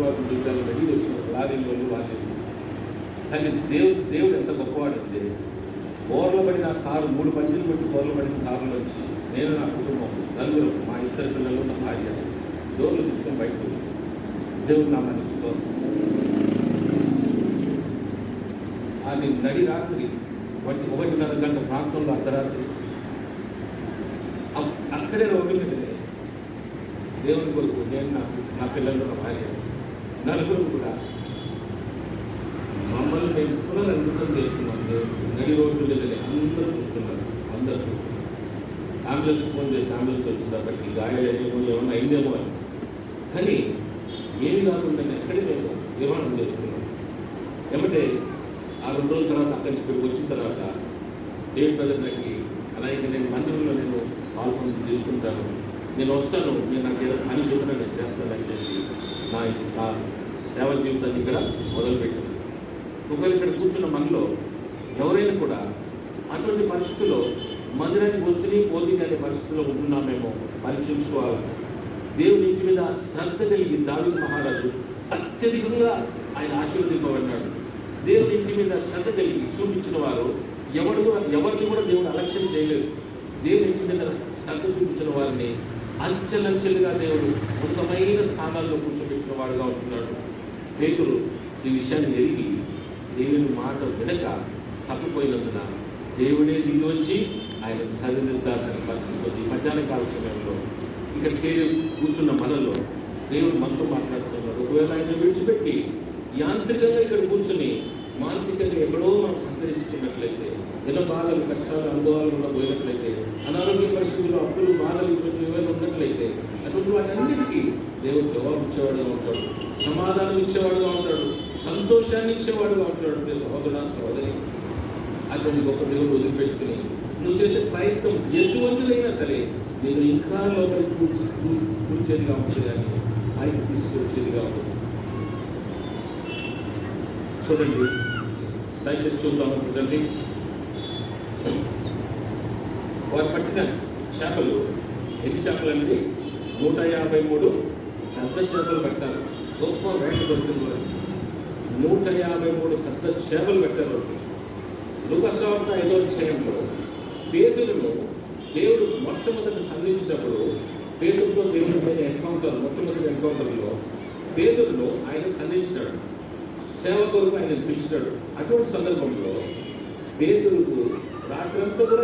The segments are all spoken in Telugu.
వారు యుద్ధాలు రెడీ వచ్చిన లారీలు వాళ్ళు. కానీ దేవుడు ఎంత గొప్పవాడంటే బోర్లో పడిన కారు 3 పంచులు పెట్టి బోర్లో పడిన కారులో వచ్చి నేను నా కుటుంబం నలుగురు మా 2 పిల్లలు నా భార్య డోర్లు తీసుకొని బయటకు వచ్చి దేవుడు నామాన్ని అది నడి రాత్రి 1:30 గంట ప్రాంతంలో అర్ధరాత్రి అక్కడే రోడ్డు మీదనే దేవుని కొరకు నేను నా పిల్లలు నా భార్య నలుగురు కూడా మమ్మల్ని మేము పునరంకితం చేస్తున్నాం. నడి రోడ్డు మీదనే అందరూ చూస్తున్నారు. అంబులెన్స్ ఫోన్ చేసి అంబులెన్స్ వచ్చిందప్పటికి గాయాలేమో ఏమన్నా అయిందేమో అని. కానీ ఏమి కాకుండా ఎక్కడే మేము నిర్మాణం చేసుకున్నాం. ఏమంటే ఆ 2 రోజుల తర్వాత అక్కడి నుంచి ఇక్కడికి వచ్చిన తర్వాత డేవిడ్ బ్రదర్కి అలాగే నేను మందిరంలో నేను పాల్గొని తీసుకుంటాను, నేను వస్తాను, నేను నాకు ఏదో పని చెప్పినా నేను చేస్తానని చెప్పి నా సేవ జీవితాన్ని ఇక్కడ మొదలుపెట్టాను. ఒకవేళ ఇక్కడ కూర్చున్న మనలో ఎవరైనా కూడా అటువంటి పరిస్థితుల్లో మందిరానికి వస్తేనే పోతుంది అనే పరిస్థితుల్లో ఉంటున్నామేమో పరీక్షించుకోవాలి. దేవుని ఇంటి మీద శ్రద్ధ కలిగి దావీదు మహారాజు అత్యధికంగా ఆయన ఆశీర్వదింపబడినాడు. దేవుని ఇంటి మీద శ్రద్ధ కలిగి చూపించిన వారు ఎవరిని కూడా దేవుడు అలక్ష్యం చేయలేదు. దేవుని ఇంటి మీద శ్రద్ధ చూపించిన వారిని అంచెలంచెలుగా దేవుడు ఉన్నతమైన స్థానాల్లో కూర్చోబెట్టిన వాడుగా ఉంటున్నాడు. పేతురు ఈ విషయాన్ని ఎరిగి దేవుని మాట వినక తప్పిపోయినందున దేవుడే దిగి వచ్చి ఆయన సరిదిద్దాల్సిన పరిస్థితి ఉంది. మధ్యాహ్న కాల సమయంలో ఇక్కడ కూర్చున్న మనలో దేవుడు మనతో మాట్లాడుతున్నాడు. ఒకవేళ ఆయన విడిచిపెట్టి యాంత్రికంగా ఇక్కడ కూర్చుని మానసికంగా ఎక్కడో మనం సంచరించుకున్నట్లయితే, ఎన్నో బాధలు కష్టాలు అనుభవాలు కూడా పోయినట్లయితే, అనారోగ్య పరిస్థితుల్లో అప్పులు బాధలు ఏమైనా ఉన్నట్లయితే అటువంటి వాటన్నిటికీ దేవుడు జవాబు ఇచ్చేవాడుగా ఉంటాడు, సమాధానం ఇచ్చేవాడుగా ఉంటాడు, సంతోషాన్ని ఇచ్చేవాడుగా ఉంటాడు. సహోదరుడా సహోదరి, అటువంటి గొప్ప దేవుడు వదిలిపెట్టుకుని నువ్వు చేసే ప్రయత్నం ఎటువంటిదైనా సరే నేను ఇంకా లోపలికి కూర్చేదిగా ఉంటుంది, కానీ పైకి తీసుకొచ్చేదిగా ఉంటుంది. చూడండి, దయచేసి చూద్దాము. చూడండి, వారు పట్టిన చేపలు ఎన్ని చేపలు అండి? 153 పెద్ద చేపలు పెట్టారు. గొప్ప వేట దొరుకుతుంది. 153 పెద్ద చేపలు పెట్టారు. లూకాసువార్త 5వ అధ్యాయంలో పేతురును దేవుడు మొట్టమొదటి సంధించినప్పుడు పేతురుతో దేవుడి మీద మొట్టమొదటి ఎన్కౌంటర్లో పేతురును ఆయన సంధించినాడు, సేవ కొరకు ఆయన పిలిచినాడు. అటువంటి సందర్భంలో పేతురుకు రాత్రంతా కూడా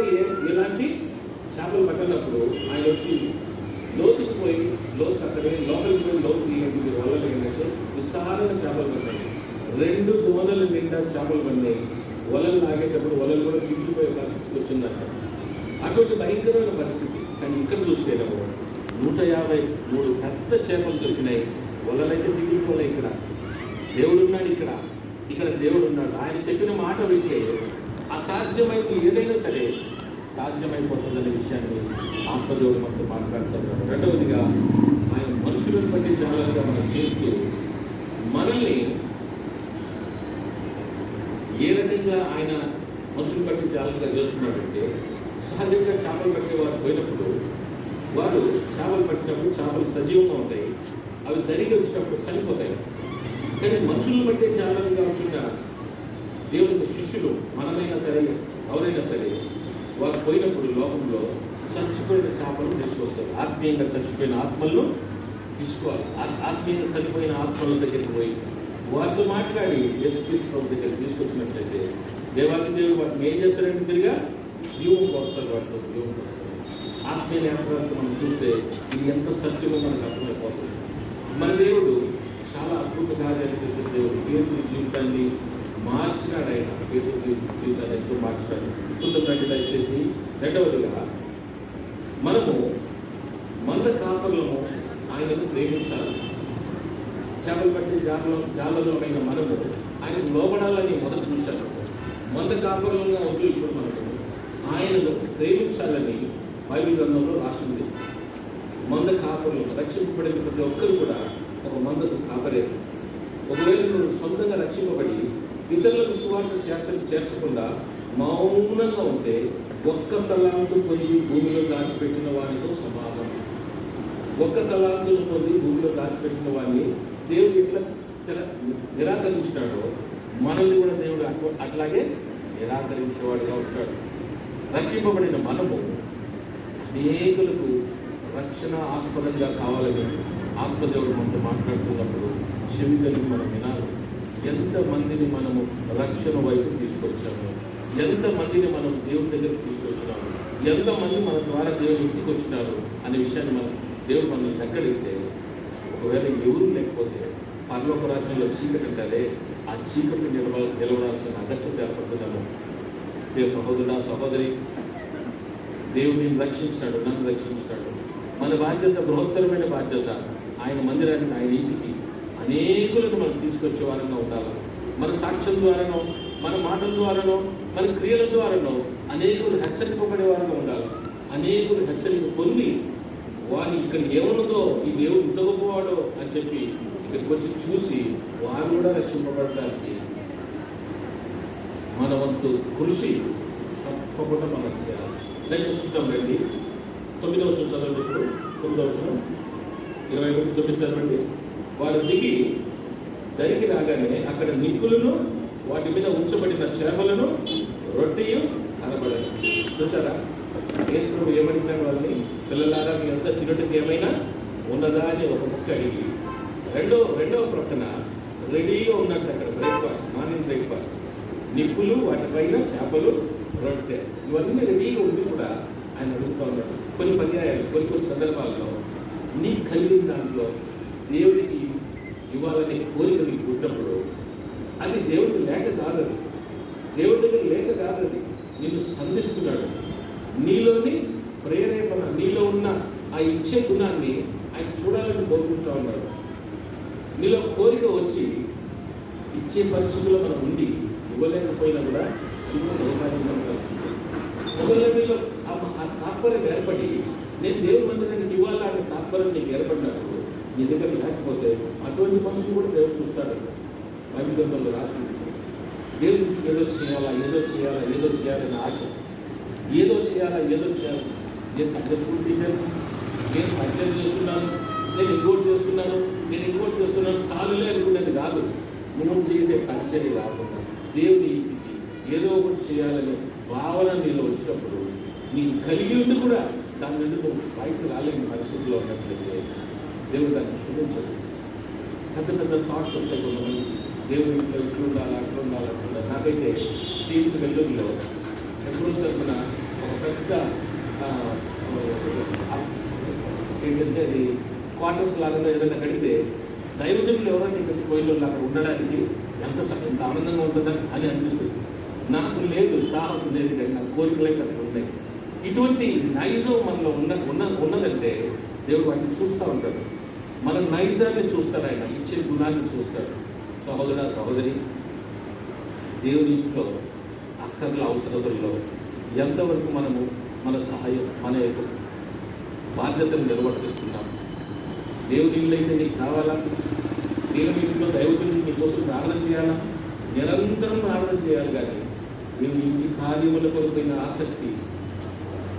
ఎలాంటి చేపలు పట్టినప్పుడు ఆయన వచ్చి లోతుకు పోయి అక్కడే లోపలికి పోయి లోతు తీయండి వలలు ఏంటంటే విస్తారంగా చేపలు పడినాయి. 2 దోణల నిండా చేపలు పడినాయి. వలలు లాగేటప్పుడు వలలు కూడా గిట్లిపోయే పరిస్థితి వచ్చిందంట. అటువంటి భయంకరమైన పరిస్థితి. కానీ ఇక్కడ చూస్తేనేమో 153 పెద్ద చేపలు దొరికినాయి. వలలైతే దిగిపోలే. ఇక్కడ దేవుడున్నాడు. ఇక్కడ దేవుడు ఉన్నాడు. ఆయన చెప్పిన మాట వింటే అసాధ్యమైంది ఏదైనా సరే సాధ్యమైపోతుందనే విషయాన్ని ఆత్మదేవుడు మనతో మాట్లాడుతున్నాడు. రెండవదిగా ఆయన మనుషులను బట్టి జాగ్రత్తగా మనం చేస్తూ మనల్ని ఏ రకంగా ఆయన మనుషులను బట్టి జాగ్రత్తగా చేస్తున్నాడంటే, సహజంగా చేపలు పట్టేవారు పోయినప్పుడు వారు చేపలు పట్టినప్పుడు చేపలు సజీవంగా ఉంటాయి, అవి దరికి వచ్చినప్పుడు చనిపోతాయి. కానీ మనుషులను బట్టే జాగ్రత్తగా ఉంటున్న దేవుని శిష్యులు మనమైనా సరే ఎవరైనా సరే వారు పోయినప్పుడు లోకంలో చచ్చిపోయిన చేపలు తీసుకొస్తారు. ఆత్మీయంగా చచ్చిపోయిన ఆత్మలను తీసుకోవాలి. ఆత్మీయంగా చనిపోయిన ఆత్మల దగ్గరికి పోయి వారితో మాట్లాడి యేసుక్రీస్తు ప్రభు దగ్గరికి తీసుకొచ్చినట్లయితే దేవాది దేవుడు వాటిని ఏం చేస్తారంటే తిరిగా జీవం పోస్తారు. వాటిలో జీవం పోస్తారు. ఆత్మీయ నేత్రాలతో మనం చూస్తే ఇది ఎంత సత్యమో మనకు అర్థమైపోతుంది. మన దేవుడు చాలా అద్భుత కార్యాలు చేసే దేవుడు. పేతురు జీవితాన్ని మార్చినాడు. ఆయన పేతురు జీవితాన్ని ఎంతో మార్చాడు. చూద్దాం దయచేసి. రెండవదిగా మనము మంద కాపర్లను ఆయనకు ప్రేమించాలి. చేపలు పట్టి జాలలో అయిన మనము ఆయనకు లోబడాలని మొదలు చూశాను. మంద కాపరులుగా ఉంటూ ఇప్పుడు మనకు ఆయనను ప్రేమించాలని బైబిల్ గ్రంథంలో రాసింది. మంద కాపరులు రక్షింపబడిన ప్రతి ఒక్కరు కూడా ఒక మందకు కాపరే. ఒకవేళ నువ్వు సొంతంగా రక్షింపబడి ఇతరులకు సువార్త చేర్చకుండా మౌనంగా ఉంటే ఒక్క తలాంతు పొంది భూమిలో దాచిపెట్టిన వారితో సమానం. ఒక్క తలాంతును పొంది భూమిలో దాచిపెట్టిన వారిని దేవుడు ఎట్లా నిరాకరించినాడో మనల్ని కూడా దేవుడు అట్లాగే నిరాకరించేవాడుగా ఉంటాడు. రక్షింపబడిన మనము అనేకులకు రక్షణ ఆస్పదంగా కావాలని ఆత్మదేవుడు మనతో మాట్లాడుతున్నప్పుడు చెవి కలిగి మనం వినాలి. ఎంతమందిని మనము రక్షణ వైపు తీసుకొచ్చాము, ఎంతమందిని మనం దేవుడి దగ్గరికి తీసుకొచ్చినాము, ఎంతమంది మన ద్వారా దేవుడు ఇంటికి వచ్చినారు అనే విషయాన్ని మనం దేవుడు మనల్ని ఎక్కడితే, ఒకవేళ ఎవరు లేకపోతే పరలోక రాజ్యంలో చీకటి అంటారే, ఆ చీకటి నిలవడాల్సిన అగత్యత ఏర్పడుతున్నాము. సహోదరుడా సహోదరి, దేవుడిని రక్షించాడు, నన్ను రక్షించాడు. మన బాధ్యత బృహత్తరమైన బాధ్యత. ఆయన మందిరానికి, ఆయన ఇంటికి అనేకులను మనం తీసుకొచ్చే వారంగా ఉండాలి. మన సాక్ష్యం ద్వారానో, మన మాటల ద్వారానో, మన క్రియల ద్వారానో అనేకులు హెచ్చరింపబడే వారంగా ఉండాలి. అనేకులు హెచ్చరిక పొంది వారు ఇక్కడ ఏమన్నదో, ఈ దేవుడు ఇంత గొప్పవాడో అని చెప్పి ఇక్కడికి వచ్చి చూసి వారు కూడా రక్షింపబడటానికి మన వంతు కృషి తప్పకుండా మనం చేయాలి. దయచేస్తాం రండి. 9వ వచనం చదవండి. ఇప్పుడు 9వ వచనం 21-9 చదవండి. వారు దిగి దరికి రాగానే అక్కడ నిప్పులను, వాటి మీద ఉంచబడిన చేపలను, రొట్టెయు కనబడదు. చూసారా, యేసు ఏమడిగినాడు వాళ్ళని, పిల్లలారా మీ అంతా తినట్టుకు ఏమైనా ఉన్నదా అని ఒక ముక్క అడిగి, రెండవ ప్రక్కన రెడీగా ఉన్నట్టు అక్కడ బ్రేక్ఫాస్ట్, మార్నింగ్ బ్రేక్ఫాస్ట్, నిప్పులు, వాటిపైన చేపలు, రొట్టె, ఇవన్నీ రెడీగా ఉండి కూడా ఆయన అడుగుతూ ఉన్నాడు. కొన్ని పర్యాయాలు, కొన్ని సందర్భాల్లో నీ కలిగిన దాంట్లో దేవుడికి ఇవ్వాలనే కోరిక నీకు పుట్టినప్పుడు అది దేవుడికి లేక కాదది, దేవుడి దగ్గర లేక కాదది, నిన్ను సంధిస్తున్నాడు. నీలోని ప్రేరేపణ, నీలో ఉన్న ఆ ఇచ్చే గుణాన్ని ఆయన చూడాలని కోరుకుంటూ ఉన్నాడు. నీలో కోరిక వచ్చి ఇచ్చే పరిస్థితుల్లో మనం ఉండి ఇవ్వలేకపోయినా కూడా ఒకవేళ నీలో ఆ తాత్పర్యం ఏర్పడి నేను దేవుడి మందిరానికి ఇవ్వాలా అనే తాత్పర్యం నీకు ఏర్పడినప్పుడు నీ దగ్గర లేకపోతే అటువంటి మనుషులు కూడా దేవుడు చూస్తాడు. బైబిల్ గ్రంథంలో రాసి ఉంటుంది, దేవుడికి ఏదో చేయాలని ఆశ, ఏదో చేయాలి. నేను సక్సెస్ఫుల్ టీచర్, నేను పరిచయం చేస్తున్నాను, నేను ఇంకోటి చేస్తున్నాను చాలులే అనుకునేది కాదు. నువ్వు చేసే పరిచయం కాకుండా దేవుని ఇంటికి ఏదో ఒకటి చేయాలనే భావన నీలో వచ్చినప్పుడు నీకు కలిగి ఉండి కూడా దాని నుండి నువ్వు బయటకు రాలేని పరిస్థితుల్లో ఉన్నట్లయితే దేవుడు దాన్ని క్షమించదు. పెద్ద థాట్స్ వస్తాయి కొంతమంది, దేవుడి ఇంట్లో ఇట్లా ఉండాలి, అట్లా ఉండాలి. నాకైతే సీఎంసీ వెల్లుల్లో ఎప్పుడో తరఫున ఒక పెద్ద ఏంటంటే అది క్వార్టర్స్ లాగా ఏదైనా కడితే దైవజనులు ఎవరైనా ఇక్కడ పోయిన అక్కడ ఉండడానికి ఎంత ఆనందంగా ఉంటుందని అని అనిపిస్తుంది. నాకు లేదు, సాహసం లేదు, కానీ నాకు కోరికలు అయితే అక్కడ ఉన్నాయి. ఇటువంటి నైజం మనలో ఉన్నదంటే దేవుడు వాటిని చూస్తూ ఉంటాడు. మన నైజాన్ని చూస్తాడు, ఆయన ఇచ్చే గుణాన్ని చూస్తాడు. సహోదరా సహోదరి, దేవుని ఇంట్లో అక్కర్ల అవసరతల్లో ఎంతవరకు మనము మన సహాయం, మన యొక్క బాధ్యతను నిర్వర్తిస్తున్నాం. దేవుని ఇల్లు అయితే నీకు కావాలా? దేవుని ఇంట్లో దైవజనులు నీకోసం ప్రార్థన చేయాలా? నిరంతరం ప్రార్థన చేయాలి. కానీ దేవుని ఇంటి కార్యముల కొరకైన ఆసక్తి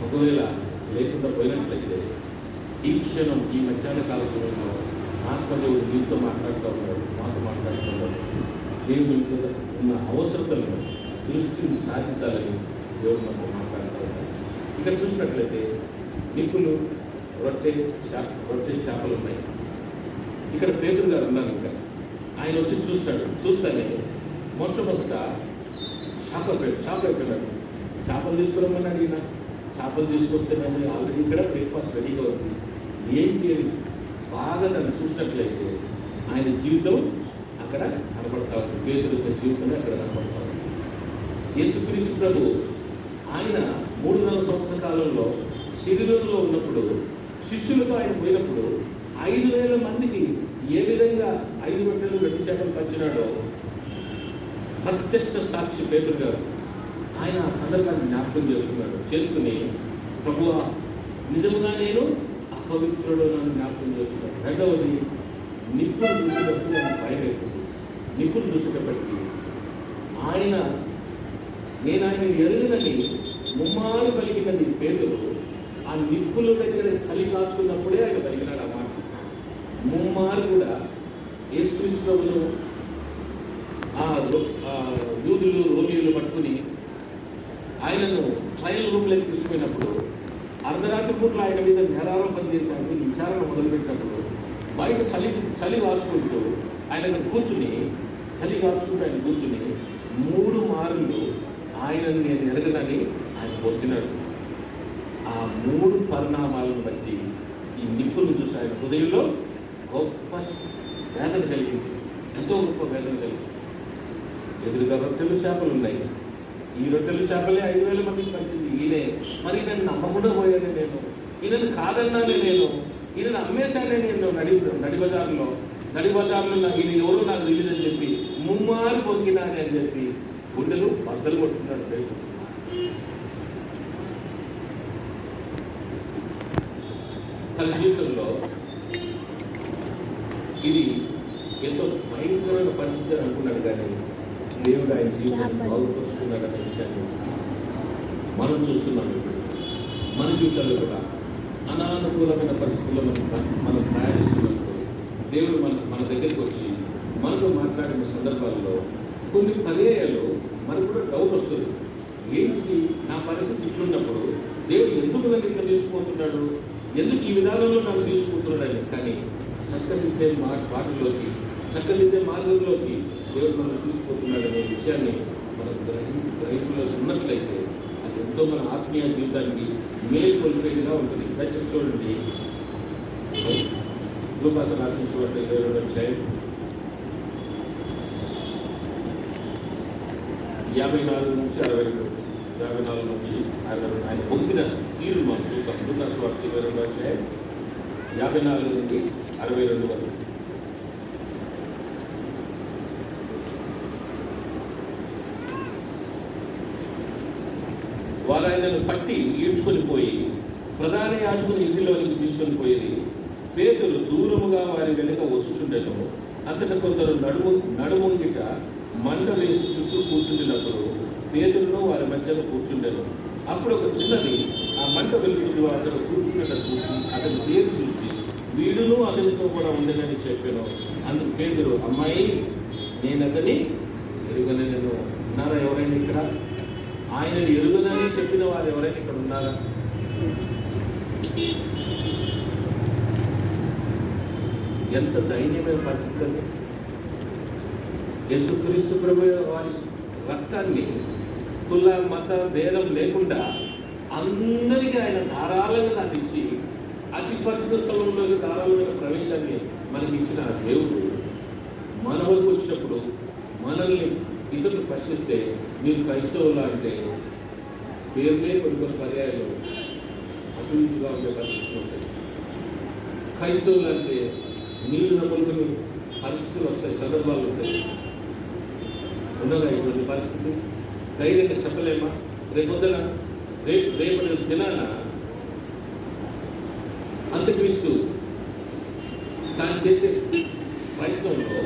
ఒకవేళ లేకుండా పోయినట్లయితే ఈ క్షణం, ఈ మధ్యాహ్న కాల సమయంలో ఆత్మదేవుడు నీతో మాట్లాడుతూ ఉన్నాడు, మాతో మాట్లాడుతున్నాడు. దేవుని ఇంట్లో ఉన్న అవసరతలను దృష్టిని సాధించాలని దేవుడు మనతో మాట్లాడుతూ ఉన్నాడు. ఇక్కడ చూసినట్లయితే నిప్పులు, రొట్టె చేపలు ఉన్నాయి. ఇక్కడ పేతురు గారు ఉన్నారు. ఇంకా ఆయన వచ్చి చూస్తానే మొట్టమొదట షాక్ అయిపోయినాడు. చేపలు తీసుకురమ్మని అడిగిన, చేపలు తీసుకొస్తేనే ఆల్రెడీ ఇక్కడ బ్రేక్ఫాస్ట్ రెడీగా ఉంది. ఏంటి అని బాగా దాన్ని చూసినట్లయితే ఆయన జీవితం అక్కడ కనపడతా ఉంది. పేతురు యొక్క జీవితమే అక్కడ కనపడతా ఉంది. యేసుక్రీస్తు ప్రభు ఆయన 3.5 సంవత్సరాల కాలంలో శరీరంలో ఉన్నప్పుడు శిష్యులతో ఆయన పోయినప్పుడు 5,000 మందికి ఏ విధంగా 5 రొట్టెలు 2 చేపలు పంచినాడో ప్రత్యక్ష సాక్షి పేతురు గారు. ఆయన ఆ సందర్భాన్ని జ్ఞాపకం చేసుకుని ప్రభువా నిజంగా నేను అపవిత్రుడు నన్ను జ్ఞాపకం చేసుకున్నాను. రెండవది, నిప్పులు చూసేటప్పుడు ఆయన భయం వేసింది. నిప్పులు చూసేటప్పటికి నేను ఆయన ఎరుగనని ముమ్మారు పలికినది పేతురు. ఆ నిప్పుల దగ్గర చలి కాచుకున్నప్పుడే ఆయన పలికినాడు ఆ మాట. ముమ్మారు కూడా యేసు ప్రభును యూదులు రోమియోలు పట్టుకుని ఆయనను ట్రయల్ రూమ్లోకి తీసుకుపోయినప్పుడు అర్ధరాత్రి పూట్ల ఆయన మీద నేరారోపణ చేసి ఆయన విచారణ మొదలుపెట్టినప్పుడు బయట చలి కాల్చుకుంటూ ఆయన కూర్చుని 3 మార్లు ఆయనను నేను ఎరగనని ఆయన పొందినాడు. ఆ 3 పరిణామాలను బట్టి ఈ నిప్పును చూసి ఆయన హృదయంలో గొప్ప వేదన కలిగింది, ఎంతో గొప్ప వేదన కలిగింది. ఎదురుగా రొట్టెలు చేపలు ఉన్నాయి. ఈ రొట్టెలు చేపలే 5,000 మందికి పంచింది ఈయనే. మరి నన్ను నమ్మకుండా పోయానే నేను, ఈయనను కాదన్నానే నేను, ఈయనను అమ్మేశానే నేను నడి బజార్లో ఈయన ఎవరో నాకు తెలియదని చెప్పి ముమ్మారు పొంగినానే అని చెప్పి గుండెలు బద్దలు కొట్టుకున్నాడు. తన జీవితంలో ఇది ఎంతో భయంకరమైన పరిస్థితి అని అనుకున్నాడు, కానీ దేవుడు ఆయన జీవితాన్ని బాగుపరుచుకున్నాడు అనే విషయాన్ని మనం చూస్తున్నాం. ఇప్పుడు మన జీవితాల్లో కూడా అనానుకూలమైన పరిస్థితుల్లో మనం ప్రయాణిస్తున్నప్పుడు దేవుడు మన దగ్గరికి వచ్చి మనతో మాట్లాడిన సందర్భాల్లో కొన్ని పర్యాయాలు మనకు కూడా డౌట్ వస్తుంది. ఏంటి నా పరిస్థితి ఇట్లున్నప్పుడు దేవుడు ఎందుకు నన్ను ఇట్లా తీసుకుపోతున్నాడు, ఎందుకు ఈ విధానంలో నన్ను తీసుకుంటున్నాడని. కానీ చక్కదిద్దే మార్గంలోకి దేవుడు మనం తీసుకుపోతున్నాడు అనే విషయాన్ని మనం గ్రహింపులో ఉన్నట్లయితే అది ఎంతో మన ఆత్మీయ జీవితానికి మేలు కొలిపేదిగా ఉంటుంది. దయచేసి చూడండి, లూకాసు రాసిన సువార్త 22వ అధ్యాయం 54 నుంచి 62, 54 నుంచి 62 ఆయన పొందిన తీరు మనం చూద్దాం. లూకాసు వార్త 22వ అధ్యాయం 54 నుండి 62 వరకు. వారు ఆయనను పట్టి ఈడ్చుకొని పోయి ప్రధాన యాజకుని ఇంటిలోనికి తీసుకొని పోయి పేతురు దూరముగా వారి వెనుక వచ్చుచుండెను. అంతటా కొందరు నడుముంగిట మంట వేసి చుట్టూ కూర్చుండినప్పుడు పేతురును వారి మధ్యలో కూర్చుండెను. అప్పుడు ఒక చిన్నది ఆ మంట వెలుగులో అతను కూర్చుండటం చూసి అతని పేరు చూసి వీడును అతనితో కూడా ఉండనని చెప్పాను. అందుకు పేతురు, అమ్మాయి నేను అతని ఎరుగనని ఉన్నారా ఎవరైనా ఇక్కడ? ఆయనను ఎరుగనని చెప్పిన వారు ఎవరైనా ఇక్కడ ఉన్నారా? ఎంత దైన్యమైన పరిస్థితి అది. యేసుక్రీస్తు ప్రభు వారి రక్తాన్ని కుల మత భేదం లేకుండా అందరికీ ఆయన ధారాళంగా దాన్ని ఇచ్చి అతి పరిశుద్ధ స్థలంలోకి ధారాళమైన ప్రవేశాన్ని మనకి ఇచ్చిన దేవుడు మన వరకు వచ్చినప్పుడు మనల్ని ఇతరులు ప్రశ్నిస్తే మీరు క్రైస్తవులా అంటే పేరునే కొన్ని పర్యాయాలు అభివృద్ధిగా ఉండే పరిస్థితులు ఉంటాయి. క్రైస్తవులు అంటే నీళ్లు నమ్ముకుని పరిస్థితులు వస్తాయి, సందర్భాలు ఉంటాయి. ఉన్నదా ఇటువంటి పరిస్థితి? ధైర్యంగా చెప్పలేమా? రేపటి దినాన అంత్యక్రీస్తు తాను చేసే ప్రయత్నంలో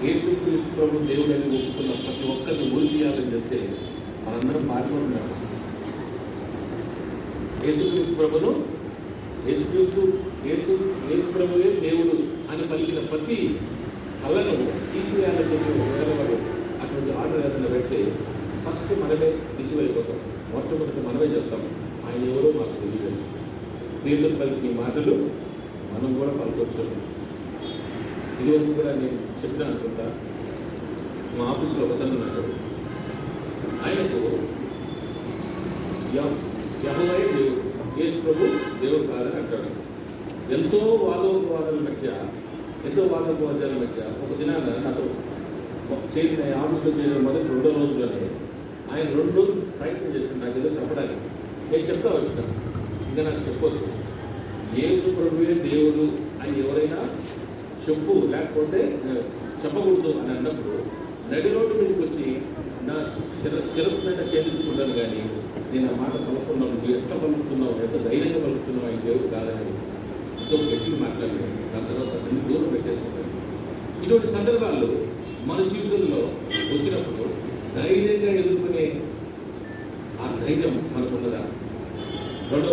యేసుక్రీస్తు ప్రభు దేవుడని ఒప్పుకున్న ప్రతి ఒక్కరిని ఊరి తీయాలని చెప్తే మనందరం పాల్గొంటున్నాం. యేసుక్రీస్తు ప్రభును యేసు ప్రభువే దేవుడు అని పలికిన ప్రతి కళను తీసివేయాలని చెప్పి ఒకవేళ అటువంటి ఆర్డర్ ఏదైనా పెడితే ఫస్ట్ మనమే తీసివైపోతాం. మొట్టమొదటి మనమే చెప్తాం, ఆయన ఎవరో మాకు తెలియదు. పేతురు పలికి మాటలు మనం కూడా పలకొచ్చు. ఇదివరకు కూడా నేను చెప్పినా అనుకుంటా, మా ఆఫీస్లో ఒకతను ఉన్నాడు. ఆయనకు యెహోవా దేవుడు, యేసు ప్రభు దేవుడు కాదని అంటాడు. ఎంతో వాదోపవాదాల మధ్య ఒక దినాన నాతో చేరిన ఆఫీస్లో చేరిన మొదటి 2వ రోజులోనే ఆయన 2 రోజులు ప్రయత్నం చేశాను నాకు ఏదో చెప్పడానికి. నేను చెప్తా వచ్చిన, ఇంకా నాకు చెప్పొద్దు, యేసు ప్రభువే దేవుడు అని ఎవరైనా చెప్పు, లేకపోతే చెప్పకూడదు అని అన్నప్పుడు నడి రోడ్డు మీదకి వచ్చి నా శిరస్సు మీద చేయించుకుంటాను. కానీ నేను ఆ మాట పలుకున్నాను, నువ్వు ఎట్లా పలుకుతున్నావు, ఎంత ధైర్యంగా పలుకుతున్నావు, ఆయన దేవుడు కాదని ఎంతో గట్టిగా మాట్లాడలేదు. దాని తర్వాత అన్ని దూరం పెట్టేసుకుంటాను. ఇటువంటి సందర్భాల్లో మన జీవితంలో వచ్చినప్పుడు ధైర్యంగా ఎదుర్కొనే ఆ ధైర్యం మనకున్నదా? రెండో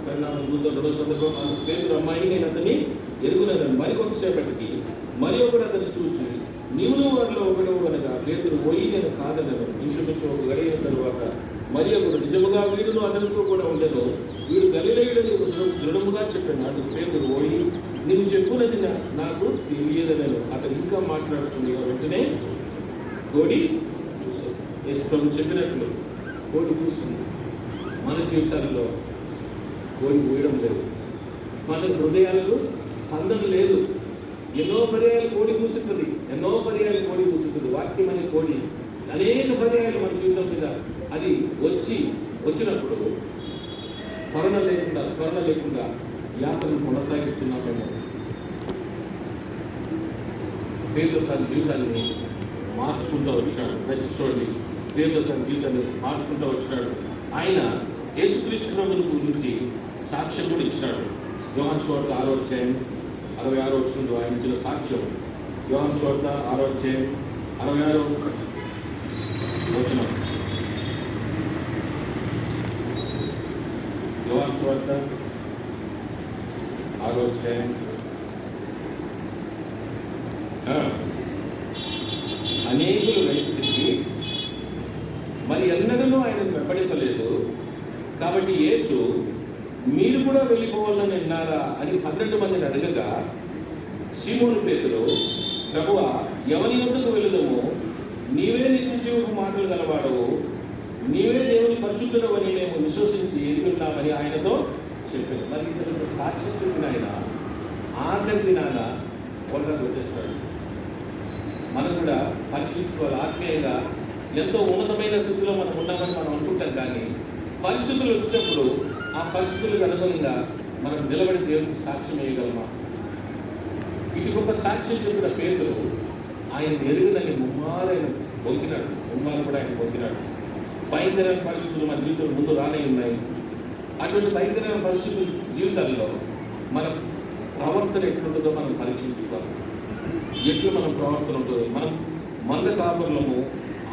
పరిణామం చూద్దాం. రెండో సందర్భం, పేతురు అమ్మాయి నేను అతన్ని ఎరుగునని మరికొంతసేపటికి మరి ఒకడు అతను చూచి నీవును వారిలో ఒకడు అనగా పేతురు పోయి నేను కాదనను. ఇంచుమించు ఒక గడియ తరువాత మరి ఒకడు నిజముగా వీడును అతనితో కూడా ఉండెను. వీడు గలిలయుడని దృఢముగా చెప్పాను. అందుకు పేతురు పోయి నీవు చెప్పున్నది నాకు తెలియదనను. అతను ఇంకా మాట్లాడుతుండగా వెంటనే కోడి ప్రభు చెప్పినట్లు కోడి కూర్చుంది. మన జీవితాల్లో కోడి కూయడం లేదు. మన హృదయాలలో స్పందన లేదు. ఎన్నో పర్యాయాలు కోడి కూర్చుంటుంది, ఎన్నో పర్యాయాలు కోడి కూర్చుంటుంది. వాక్యం అనే కోడి అనేక పర్యాయాలు మన జీవితం మీద అది వచ్చినప్పుడు స్మరణ లేకుండా యాత్రను కొనసాగిస్తున్నామేమో. పేతురు తన జీవితాన్ని మార్చుకుంటూ వచ్చినాడు. చూడండి, పేతురు తన జీవితాన్ని మార్చుకుంటూ వచ్చినాడు. ఆయన యేసుక్రీస్తు ప్రభువుని గురించి సాక్ష్యం కూడా ఇచ్చినాడు. యోహాను సువార్త 6వ అధ్యాయం 66వ వచనంలో ఆయన ఇచ్చిన సాక్ష్యం. యోహాను సువార్త 6వ అధ్యాయం 66వ వచనం. యోహాను సువార్త 6వ అధ్యాయం అనేకులు వెలికి మరి ఎన్నడూ ఆయన వెంబడింపలేదు. కాబట్టి యేసు మీరు కూడా వెళ్ళిపోవాలని విన్నారా అని 12 మందిని అడగగా సీమోను పేతురు, ప్రభువా ఎవరి వద్దకు వెళుదము? నీవే నిత్య జీవపు మాటలు గలవాడవు, నీవే దేవుని పరిశుద్ధుడు అని మేము విశ్వసించి ఎదుగున్నామని ఆయనతో చెప్పారు. మరి ఇతరులకు సాక్ష్యం చెప్పిన ఆయన ఆఖరి దినాన వాళ్ళని పెట్టేస్తాడు. మనం కూడా పరీక్షించుకోవాలి. ఆత్మీయంగా ఎంతో ఉన్నతమైన స్థితిలో మనం ఉన్నామని మనం అనుకుంటాం. కానీ పరిస్థితులు వచ్చినప్పుడు ఆ పరిస్థితులకు అనుగుణంగా మనం నిలబడి దేవునికి సాక్ష్యం వేయగలమా? ఇటు గొప్ప సాక్ష్యం చెప్పిన పేతురు ఆయన ఎరుగునని ముమ్మారు కూడా ఆయన పొందినాడు. భయంకరమైన పరిస్థితులు మన జీవితంలో ముందు రానే ఉన్నాయి. అటువంటి భయంకరమైన పరిస్థితుల జీవితాల్లో మన ప్రవర్తన ఎట్లుంటుందో మనం పరీక్షించుకోవాలి. ఎట్లు మన ప్రవర్తన ఉంటుందో, మనం మంద కాపురులము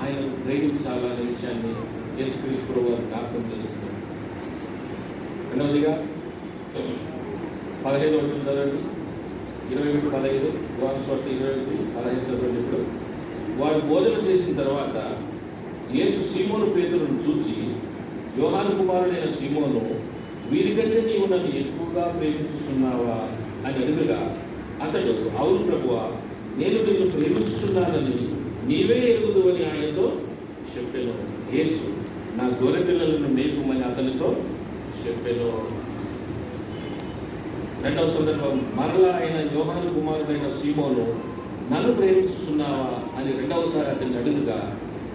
ఆయన ప్రేమించాలనే విషయాన్ని యేసుక్రీస్తు ప్రభువు జ్ఞాపకం చేస్తున్నారు. రెండవదిగా 15వ వచనం చదవండి. 21:15 యోహాను సువార్త 21:15 చదవండి. ఇప్పుడు వారు భోజనం చేసిన తర్వాత యేసు సీమోను పేతురును చూచి, యోహాను కుమారుడైన సీమోను, వీరికంటే నీవు నన్ను ఎక్కువగా ప్రేమించుతున్నావా అని అడుగగా అతడు, అవును ప్రభువా, నేను నిన్ను ప్రేమించుతున్నానని నీవే ఎరుగుదు అని ఆయనతో చెప్పాను. యేసు నా గొర్రె పిల్లలను మేపుమని అతనితో చెప్పాను. రెండవ సందర్భం, మరలా ఆయన యోహాను కుమారుడైన సీమోను, నన్ను ప్రేమించుతున్నావా అని రెండవసారి అతన్ని అడుగుగా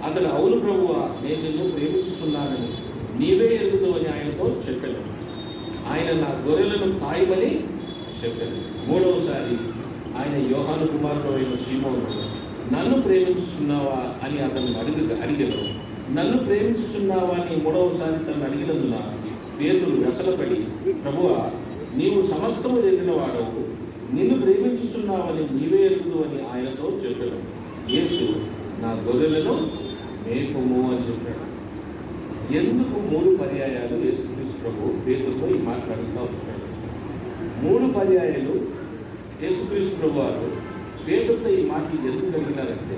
అతడు, అవును ప్రభువా, నేను నిన్ను ప్రేమించుతున్నానని నీవే ఎరుగుదు అని ఆయనతో చెప్పాను. ఆయన నా గొర్రెలను కాయమని చెప్పాను. మూడవసారి ఆయన యోహాను కుమారుడు అయిన సీమోను, నన్ను ప్రేమించుతున్నావా అని అతన్ని అడిగాను. నన్ను ప్రేమించుతున్నావా అని మూడవసారి తను అడిగినందున పేతురు వ్యసనపడి, ప్రభువా, నీవు సమస్తము ఎరిగిన వాడవు, నిన్ను ప్రేమించుచున్నావని నీవే ఎరుగుదు అని ఆయనతో చెప్పాను. యేసు నా గొర్రెలను మేపుము అని చెప్పాడు. ఎందుకు 3 పర్యాయాలు యేసుక్రీస్తు ప్రభువు పేతురుతో ఈ మాట్లాడుతూ వచ్చాడు? 3 పర్యాయాలు యేసుక్రీస్తు ప్రభు వారు పేతురుతో ఈ మాటలు ఎందుకు కలిగినారంటే,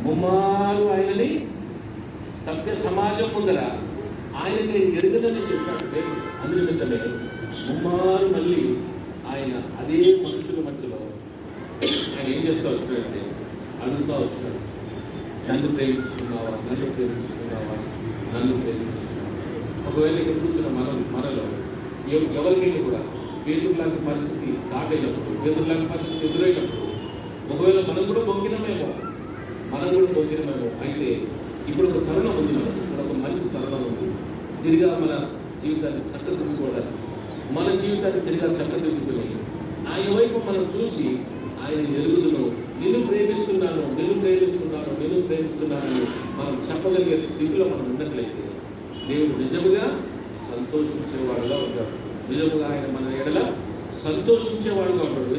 ముమ్మారు ఆయనని సభ్య సమాజం ముందర ఆయన నేను ఎరుగదని చెప్పాడు పేతురు. అందునిమిత్తమే ముమ్మారు మళ్ళీ ఆయన అదే మనుషుల మధ్యలో ఆయన ఏం చేస్తూ వచ్చినాడంటే అడుగుతూ వచ్చినాడు, నన్ను ప్రేమిస్తున్నావా, నన్ను ప్రేమిస్తున్నావా, నన్ను ప్రేమిస్తున్నావా. ఒకవేళ ఇక్కడ కూర్చున్న మనలో ఎవరికైనా కూడా పేతురు లాంటి పరిస్థితి దాటైనప్పుడు, పేతురు లాంటి పరిస్థితి ఎదురైనప్పుడు ఒకవేళ మనం కూడా బొంకినమేమో అయితే ఇప్పుడు ఒక తరుణం ఉంది. ఇప్పుడు ఒక మంచి తరుణం ఉంది. తిరిగా మన జీవితాన్ని చక్కదిద్దుకోవడానికి, మన జీవితాన్ని తిరిగా చక్కదిద్దుకుని ఆయన వైపు మనం చూసి ఆయన ఎరుగుదును, నిన్ను ప్రేమిస్తున్నానని మనం చెప్పగలిగే స్థితిలో మనం ఉన్నట్లయితే దేవుడు నిజముగా సంతోషించేవాడుగా ఉంటాడు. నిజముగా ఆయన మన ఎడల సంతోషించేవాడుగా ఉంటాడు.